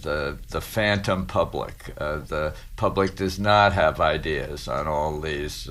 the phantom public. The public does not have ideas on all these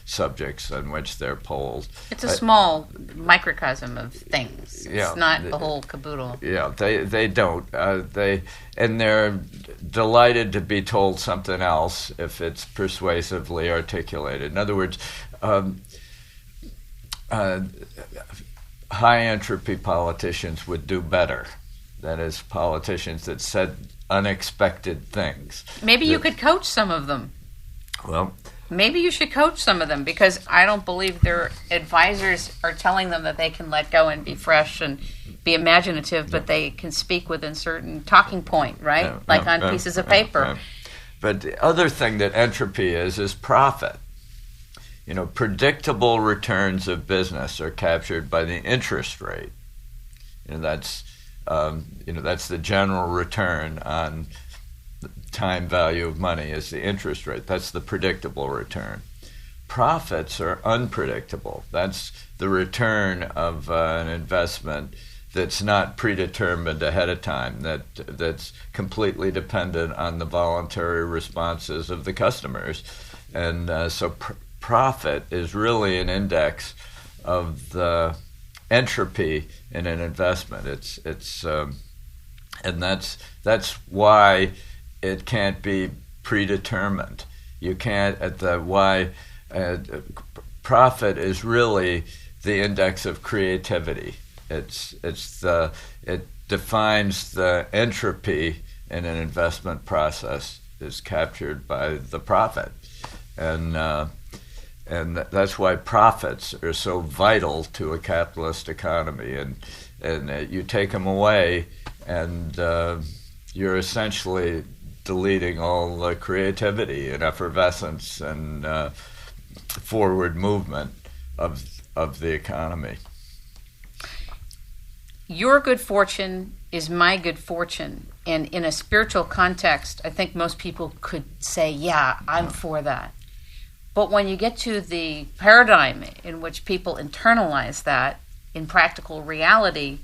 subjects on which they're polled. It's a small microcosm of things. It's not the whole caboodle. Yeah, they don't. They're delighted to be told something else if it's persuasively articulated. In other words, high entropy politicians would do better. That is, politicians that said unexpected things. Maybe you could coach some of them. Well, maybe you should coach some of them, because I don't believe their advisors are telling them that they can let go and be fresh and be imaginative, but they can speak within certain talking point, right? On pieces of paper. But the other thing that entropy is profit. Predictable returns of business are captured by the interest rate. That's the general return on the time value of money is the interest rate. That's the predictable return. Profits are unpredictable. That's the return of an investment that's not predetermined ahead of time, that's completely dependent on the voluntary responses of the customers. And so profit is really an index of the entropy in an investment. And that's why it can't be predetermined. You can't profit is really the index of creativity. It defines the entropy in an investment process is captured by the profit, and that's why profits are so vital to a capitalist economy. And you take them away, and you're essentially deleting all the creativity and effervescence and forward movement of the economy. Your good fortune is my good fortune. And in a spiritual context, I think most people could say, yeah, I'm for that. But when you get to the paradigm in which people internalize that in practical reality,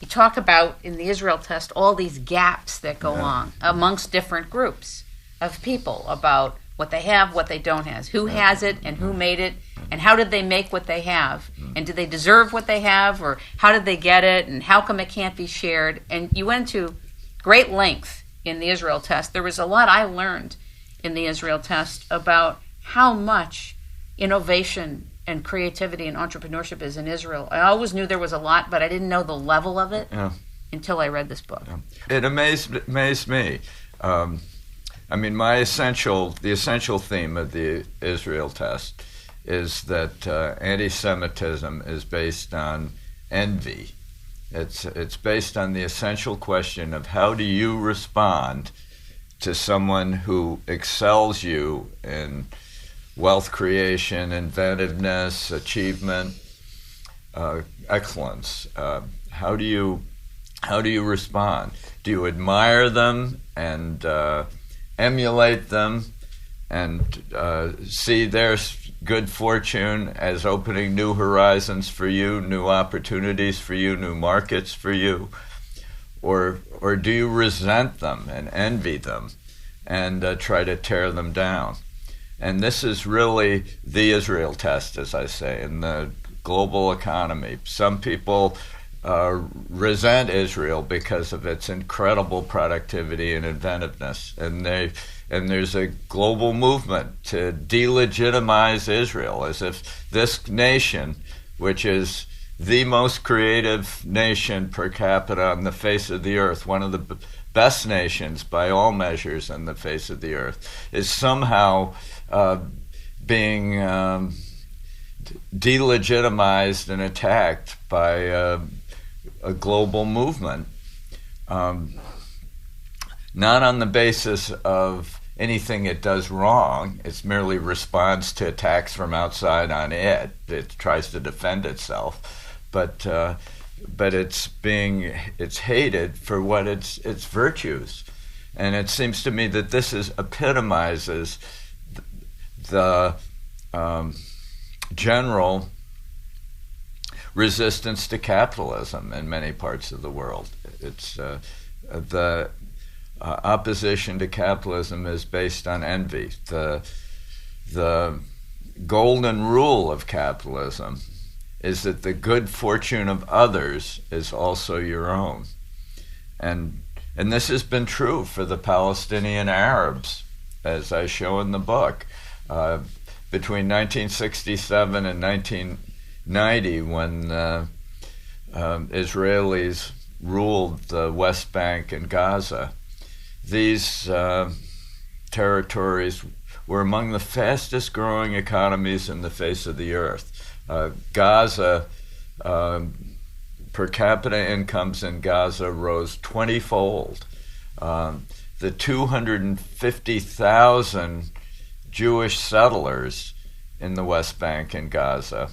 you talk about, in the Israel test, all these gaps that go on amongst different groups of people about what they have, what they don't have, who has it and who made it, and how did they make what they have, and do they deserve what they have, or how did they get it, and how come it can't be shared. And you went to great length in the Israel test. There was a lot I learned in the Israel test about how much innovation and creativity and entrepreneurship is in Israel. I always knew there was a lot, but I didn't know the level of it until I read this book. It amazed me. The essential theme of the Israel test is that anti-Semitism is based on envy. It's based on the essential question of how do you respond to someone who excels you in wealth creation, inventiveness, achievement, excellence. How do you respond? Do you admire them and emulate them and see their good fortune as opening new horizons for you, new opportunities for you, new markets for you? Or do you resent them and envy them and try to tear them down? And this is really the Israel test, as I say, in the global economy. Some people resent Israel because of its incredible productivity and inventiveness, and there's a global movement to delegitimize Israel, as if this nation, which is the most creative nation per capita on the face of the earth, one of the best nations by all measures on the face of the earth, is somehow being delegitimized and attacked by a global movement, not on the basis of anything it does wrong. It's merely responds to attacks from outside on it. It tries to defend itself, but it's hated for what its virtues, and it seems to me that this epitomizes the general resistance to capitalism in many parts of the world. It's the opposition to capitalism is based on envy. The golden rule of capitalism is that the good fortune of others is also your own. And this has been true for the Palestinian Arabs, as I show in the book. Between 1967 and 1990, when Israelis ruled the West Bank and Gaza, these territories were among the fastest growing economies in the face of the earth. Gaza, per capita incomes in Gaza rose 20-fold. The 250,000 Jewish settlers in the West Bank and Gaza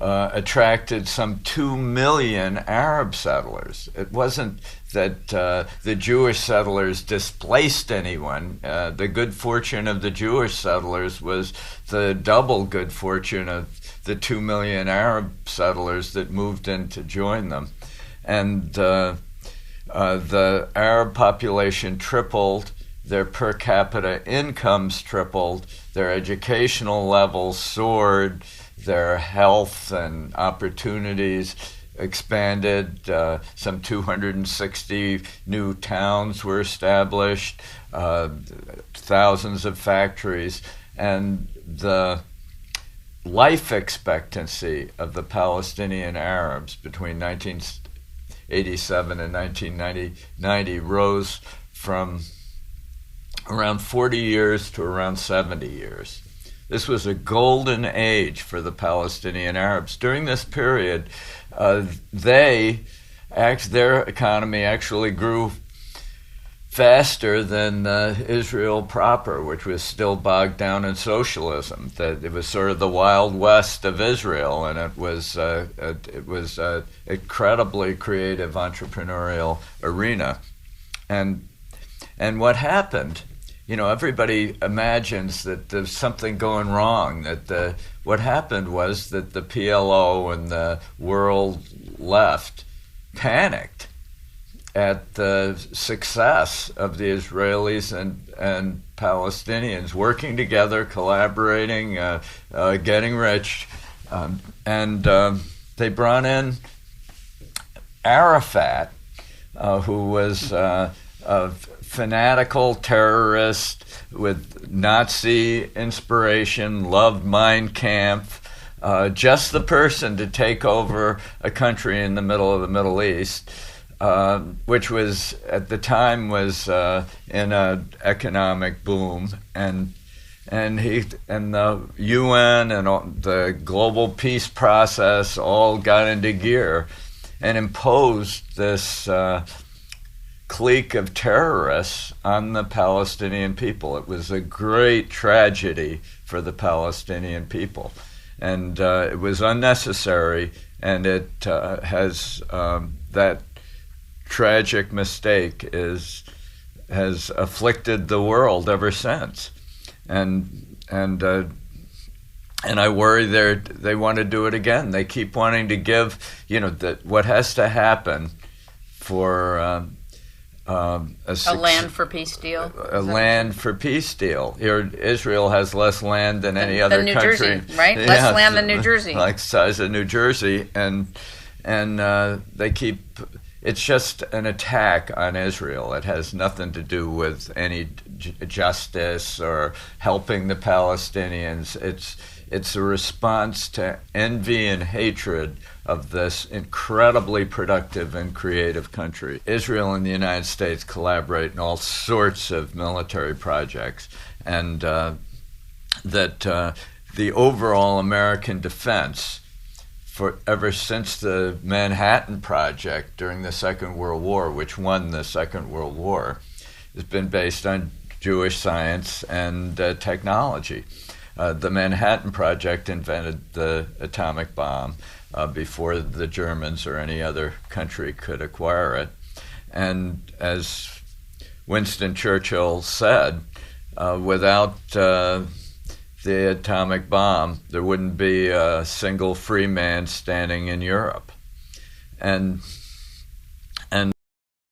attracted some 2 million Arab settlers. It wasn't that the Jewish settlers displaced anyone. The good fortune of the Jewish settlers was the double good fortune of the 2 million Arab settlers that moved in to join them. And the Arab population tripled, their per capita incomes tripled, their educational levels soared, their health and opportunities expanded. Some 260 new towns were established, thousands of factories, and the life expectancy of the Palestinian Arabs between 1987 and 1990 rose from around 40 years to around 70 years. This was a golden age for the Palestinian Arabs. During this period, their economy actually grew faster than Israel proper, which was still bogged down in socialism. That it was sort of the Wild West of Israel, and it was an incredibly creative entrepreneurial arena. And what happened? You know, everybody imagines that there's something going wrong. What happened was that the PLO and the world left panicked at the success of the Israelis and Palestinians working together, collaborating, getting rich, and they brought in Arafat, who was a fanatical terrorist with Nazi inspiration, loved Mein Kampf, just the person to take over a country in the middle of the Middle East, which was at the time was in an economic boom, and the UN and the global peace process all got into gear and imposed this clique of terrorists on the Palestinian people. It was a great tragedy for the Palestinian people, and it was unnecessary, and it has that tragic mistake has afflicted the world ever since, and I worry they want to do it again. They keep wanting to give, that what has to happen for a land for peace deal. A land for peace deal. Here, Israel has less land than any other New country, Jersey, right? Yeah, less land than New Jersey, like the size of New Jersey, and they keep. It's just an attack on Israel. It has nothing to do with any justice or helping the Palestinians. It's a response to envy and hatred of this incredibly productive and creative country. Israel and the United States collaborate in all sorts of military projects, and that the overall American defense, ever since the Manhattan Project during the Second World War, which won the Second World War, has been based on Jewish science and technology. The Manhattan Project invented the atomic bomb before the Germans or any other country could acquire it. And as Winston Churchill said, without the atomic bomb, there wouldn't be a single free man standing in Europe. And